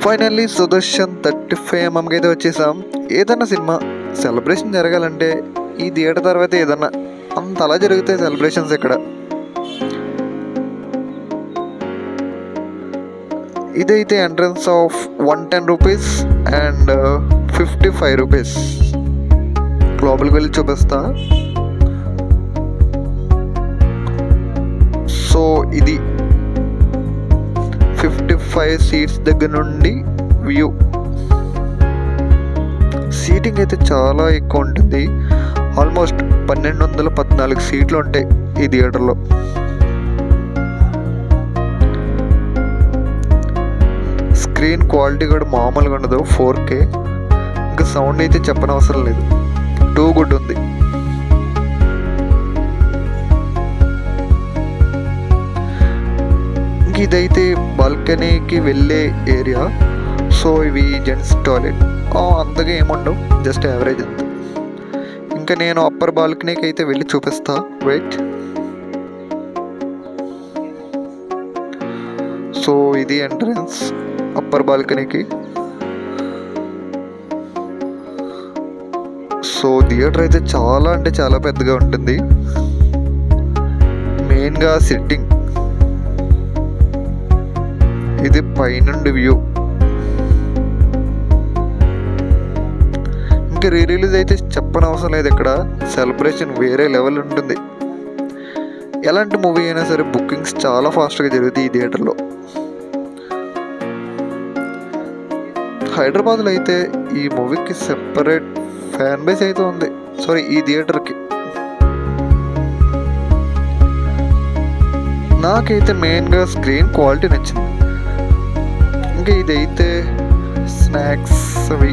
Finally Sudarshan 35mm అయితే వచ్చేసాం. ఏదన్నా సినిమా సెలబ్రేషన్ జరగాలంటే ఈ థియేటర్ తర్వాత ఏదన్నా అంత అలా జరుగుతాయి సెలబ్రేషన్స్ ఇక్కడ. ఇదైతే entrance of 110 rupees and 55 rupees. లోపలికి వెళ్ళి చూపిస్తా. సో ఇది 55 సీట్స్ దగ్గర నుండి వ్యూ. సీటింగ్ అయితే చాలా ఎక్కువ ఉంటుంది. ఆల్మోస్ట్ 1214 సీట్లు ఉంటాయి ఈ థియేటర్లో. స్క్రీన్ క్వాలిటీ కూడా మామూలుగా ఉండదు, 4K. ఇంకా సౌండ్ అయితే చెప్పనవసరం లేదు, టూ గుడ్ ఉంది. ఇంక ఇదైతే బాల్కనీకి వెళ్ళే ఏరియా. సో ఇవి జెంట్స్ టాయిలెట్ అంతగా ఏముండవు, జస్ట్ యావరేజ్ అంత. ఇంకా నేను అప్పర్ బాల్కనీకి అయితే వెళ్ళి చూపిస్తా. వెయిట్. సో ఇది ఎంట్రన్స్ అప్పర్ బాల్కనీకి. సో థియేటర్ అయితే చాలా అంటే చాలా పెద్దగా ఉంటుంది. మెయిన్గా సిట్టింగ్. ఇది పైనుండి వ్యూ. ఇంకా రీ రిలీజ్ అయితే చెప్పనవసరం లేదు. ఇక్కడ సెలబ్రేషన్ వేరే లెవెల్ ఉంటుంది. ఎలాంటి మూవీ అయినా సరే బుకింగ్స్ చాలా ఫాస్ట్గా జరుగుతాయి ఈ థియేటర్లో. హైదరాబాద్లో అయితే ఈ మూవీకి సెపరేట్ ఫ్యాన్ బేస్ అయితే ఉంది. సారీ, ఈ థియేటర్కి. నాకైతే మెయిన్గా స్క్రీన్ క్వాలిటీ నచ్చింది. ఇంకా ఇదైతే స్నాక్స్ అవి